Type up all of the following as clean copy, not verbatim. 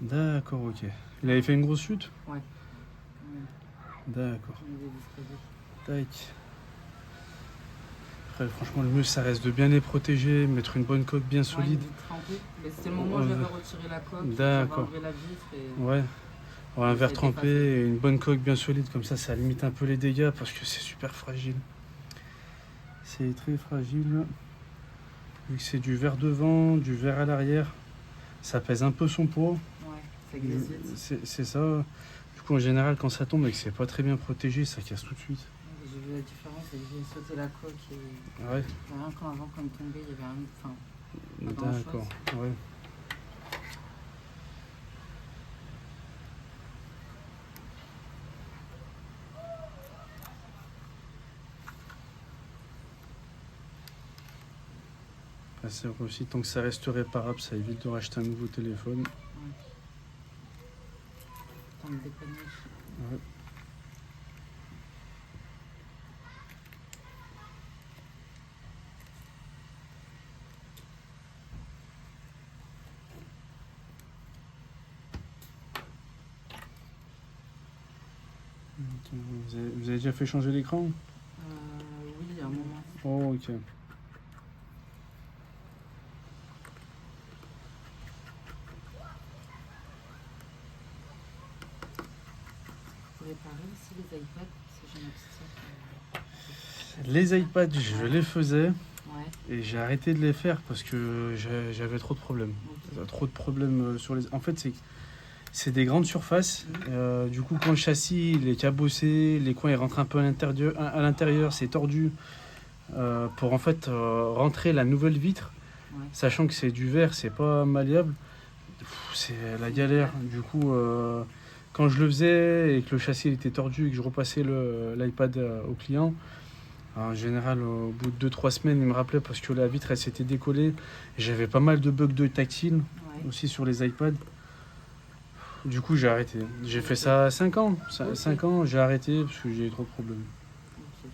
D'accord, ok. Il avait fait une grosse chute? Ouais. D'accord. On est disposé. Tac. Après, franchement, le mieux, ça reste de bien les protéger, mettre une bonne coque bien Ouais, solide. une vitre trempée. Mais c'était le moment où j'avais retiré la coque, j'avais D'accord. enlevé la vitre et Ouais. Ouais, un ça a verre été trempé facile. et une bonne coque bien solide, comme ça limite un peu les dégâts parce que c'est super fragile. C'est très fragile. Vu que c'est du verre devant, du verre à l'arrière, ça pèse un peu son poids. Ouais, ça glisse vite. C'est ça. Du coup, en général, quand ça tombe et que c'est pas très bien protégé, ça casse tout de suite. J'ai vu la différence, c'est que j'ai sauté la coque et Ouais, rien qu'avant, quand il tombait, il y avait un. Enfin, pas d'accord. grand-chose. Ouais. Ah, c'est vrai aussi, tant que ça reste réparable, ça évite de racheter un nouveau téléphone. Ouais. Tant de dépanner. Ouais. Vous avez déjà fait changer l'écran? Oui, il y a un moment. Oh, ok. Pour réparer aussi les iPads, parce que j'ai ma petite sœur. Les iPads, je les faisais Ouais, et j'ai arrêté de les faire parce que j'avais trop de problèmes. ok. Trop de problèmes sur les. En fait, c'est des grandes surfaces. Du coup, quand le châssis il est cabossé, les coins ils rentrent un peu à l'intérieur, c'est tordu. Pour en fait rentrer la nouvelle vitre, Ouais. sachant que c'est du verre, c'est pas malléable, c'est la galère. Du coup, quand je le faisais et que le châssis était tordu et que je repassais l'iPad au client, en général, au bout de 2-3 semaines, il me rappelait parce que la vitre elle s'était décollée. J'avais pas mal de bugs de tactile Ouais. aussi sur les iPads. Du coup, j'ai arrêté. J'ai Ok. fait ça 5 ans. Ok. 5 ans, j'ai arrêté parce que j'ai eu trop de problèmes. Ok.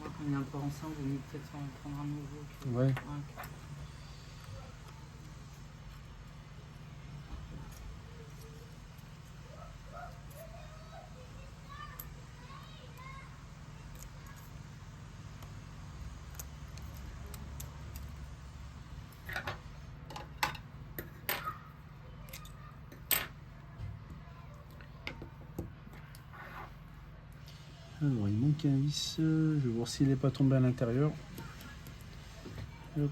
Moi, quand on est un peu ancien, il vaut mieux peut-être en prendre un nouveau. Ouais. Ouais. Alors, il manque un vis. Je vais voir s'il n'est pas tombé à l'intérieur. Hop.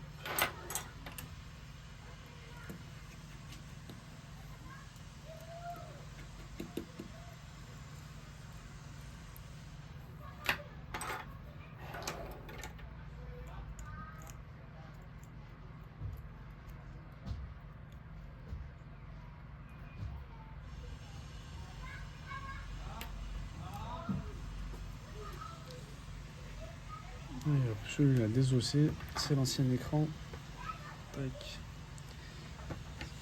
Et hop, celui-là désossé, c'est l'ancien écran. Tac.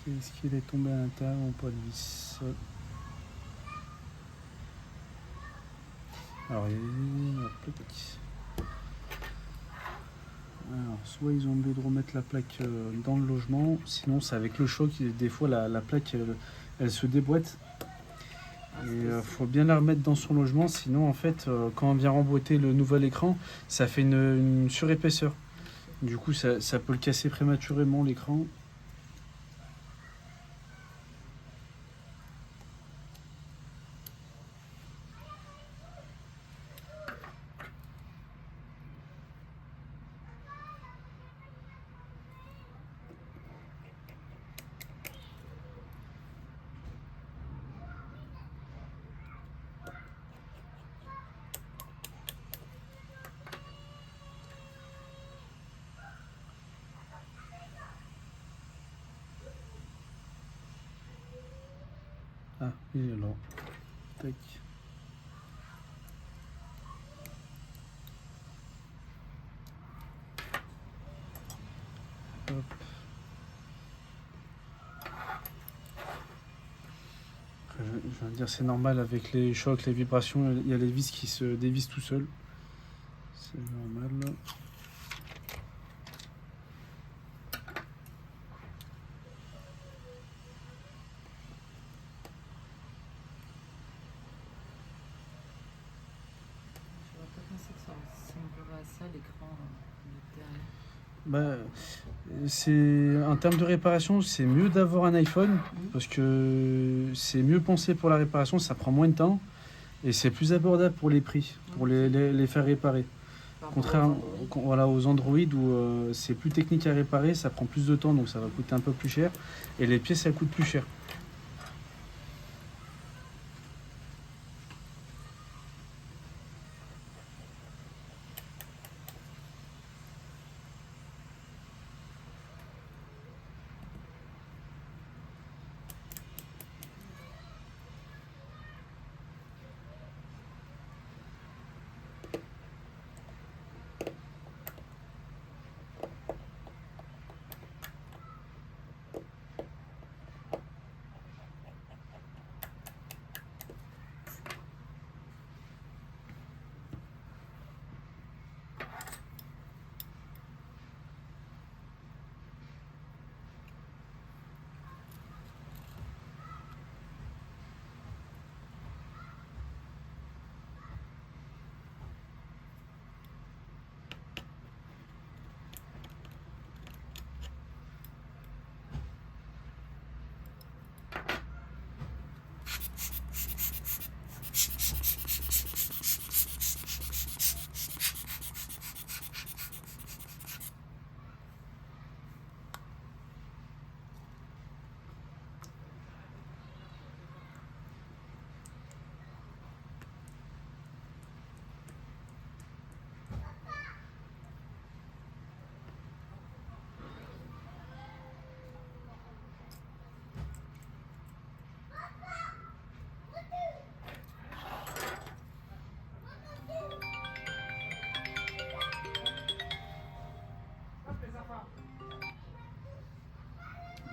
Est-ce qu'il est tombé à l'intérieur ou pas de vis? Alors, alors, soit ils ont oublié de remettre la plaque dans le logement, sinon c'est avec le choc, des fois la plaque elle se déboîte. Et il faut bien la remettre dans son logement, sinon en fait quand on vient remboîter le nouvel écran, ça fait une surépaisseur. Du coup ça peut le casser prématurément l'écran. Ah, il est là. Tac. Hop. Je viens de dire c'est normal avec les chocs, les vibrations, il y a les vis qui se dévissent tout seuls. C'est normal. l'écran du derrière? Bah, en termes de réparation, c'est mieux d'avoir un iPhone parce que c'est mieux pensé pour la réparation, ça prend moins de temps et c'est plus abordable pour les prix, pour les faire réparer. Par rapport aux Contrairement Android. voilà, aux Android où c'est plus technique à réparer, ça prend plus de temps donc ça va coûter un peu plus cher et les pièces elles coûtent plus cher.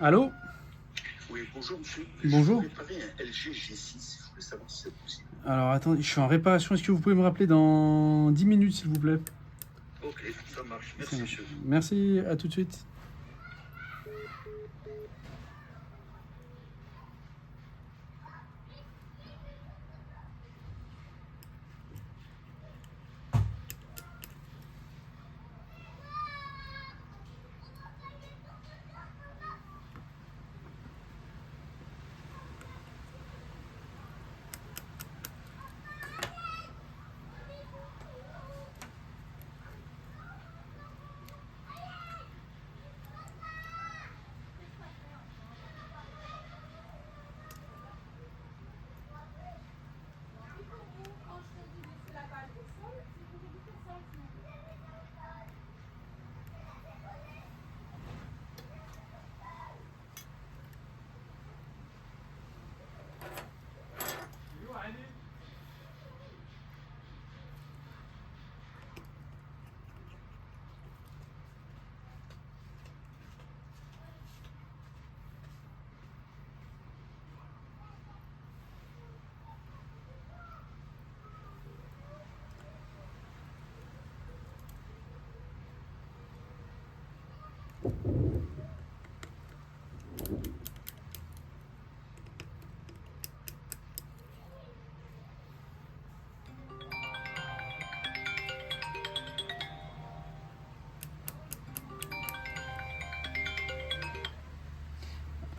Allô? Oui, bonjour monsieur. Bonjour. Je voulais réparer un LG G6. Je voulais savoir si c'est possible. Alors attendez, je suis en réparation, est-ce que vous pouvez me rappeler dans 10 minutes s'il vous plaît? Ok, ça marche. Merci monsieur. Merci, à tout de suite.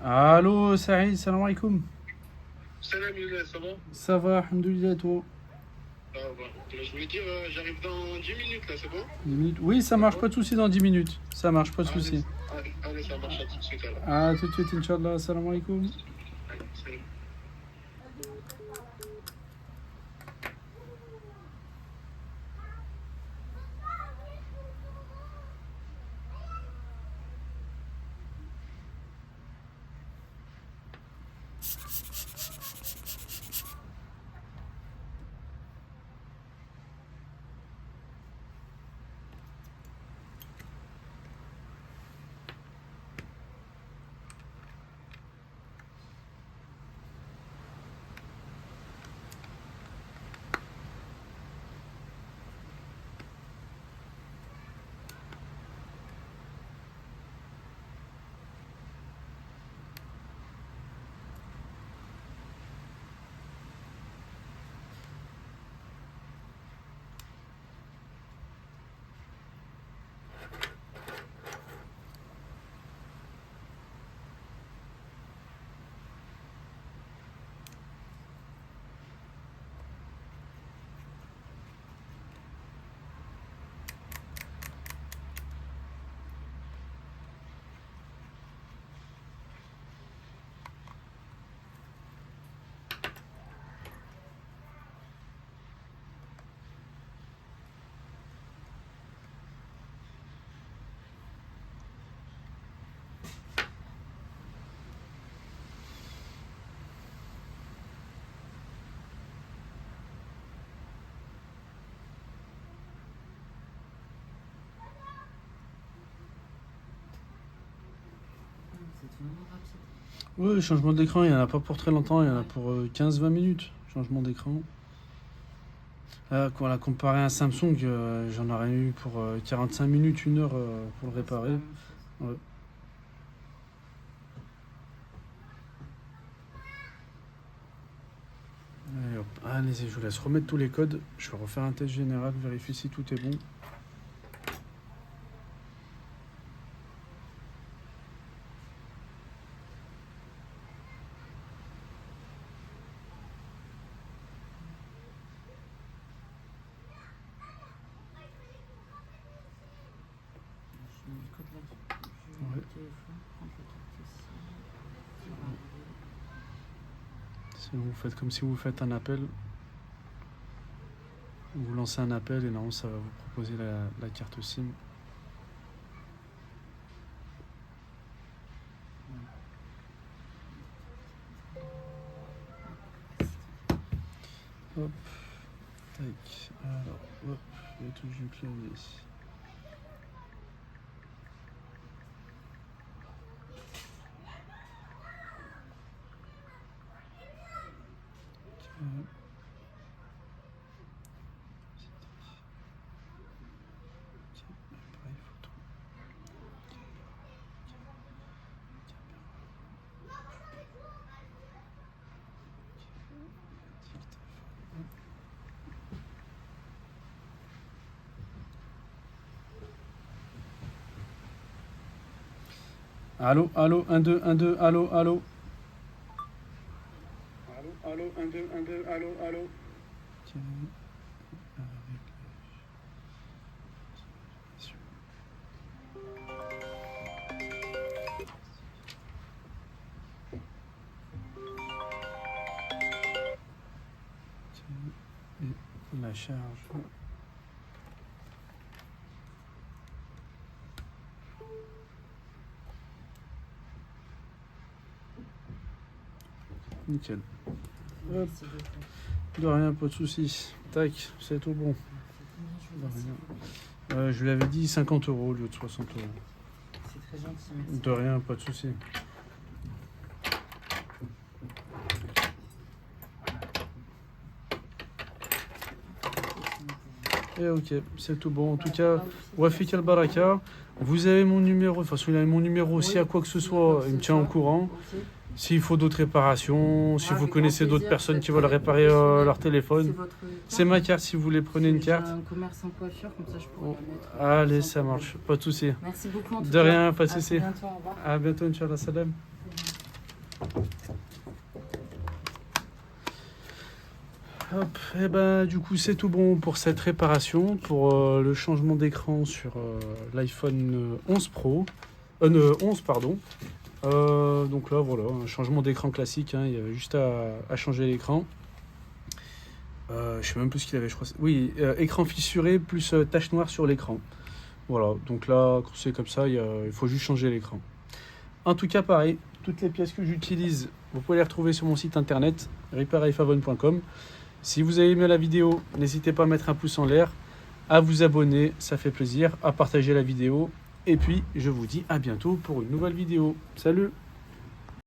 Allô Saïd, salam alaikum. Salam Younes, ça va? Ça va, alhamdoulilah, et toi? Ça va. Je voulais dire, j'arrive dans 10 minutes là, c'est bon? 10 minutes? Oui, ça marche, pas de souci dans 10 minutes. Ça marche, pas de Allez, souci. allez, ça marche à tout de suite alors. À tout de suite, Inch'Allah, salam alaikum. Allez, salut. C'est vraiment rapide. Oui, changement d'écran, il n'y en a pas pour très longtemps, il y en a pour 15-20 minutes, changement d'écran. Voilà, comparé à un Samsung, j'en aurais eu pour 45 minutes, 1 heure pour le C'est pas réparer. la même chose. Ouais. Allez, hop. Allez-y, je vous laisse remettre tous les codes. Je vais refaire un test général, vérifier si tout est bon. Je mets le code là. Je Ouais. le téléphone, prendre la carte ici. Sur un Sinon, vous faites comme si vous faites un appel. Vous lancez un appel et non, ça va vous proposer la carte SIM. Hop, tac, alors, hop, les touches du clavier. Ok. Appareil photo. Allô, allô, 1, 2, 1, 2, allô, allô. Allô, allô, 1, 2, 1, 2, allô, allô. Et la charge. Nickel. Hop. Merci beaucoup. De rien, pas de soucis. Tac, c'est tout bon. C'est combien je De vous rien. remercie. Je lui avais dit 50 € au lieu de 60 €. C'est très gentil, merci. De rien, pas de soucis. Et ok, c'est tout bon. En tout cas, Wafik al-Baraka, vous avez mon numéro. De toute façon, il a mon numéro. S'il y a quoi que ce soit, il me tient au courant. Ok. S'il faut d'autres réparations, si Ah, vous avec connaissez grand d'autres plaisir, personnes qui faites veulent réparer professionnel. leur C'est téléphone, votre c'est carte. ma carte si vous voulez, prenez une J'ai carte. un commerce en coiffure, comme ça je pourrais Oh, la mettre. allez, sans ça problème. marche, pas de souci. Merci beaucoup en tout De cas. rien, pas de À souci. très bientôt, au revoir. À bientôt, Inch'Allah, salam. Hop, et ben du coup c'est tout bon pour cette réparation, pour le changement d'écran sur l'iPhone 11 Pro, 11 pardon. Donc là voilà, un changement d'écran classique, hein, il y avait juste à changer l'écran. Je sais même plus ce qu'il avait, je crois. Oui, écran fissuré plus tache noire sur l'écran. Voilà, donc là quand c'est comme ça, il faut juste changer l'écran. En tout cas pareil, toutes les pièces que j'utilise, vous pouvez les retrouver sur mon site internet repairiphone.com. Si vous avez aimé la vidéo, n'hésitez pas à mettre un pouce en l'air, à vous abonner, ça fait plaisir, à partager la vidéo. Et puis, je vous dis à bientôt pour une nouvelle vidéo. Salut!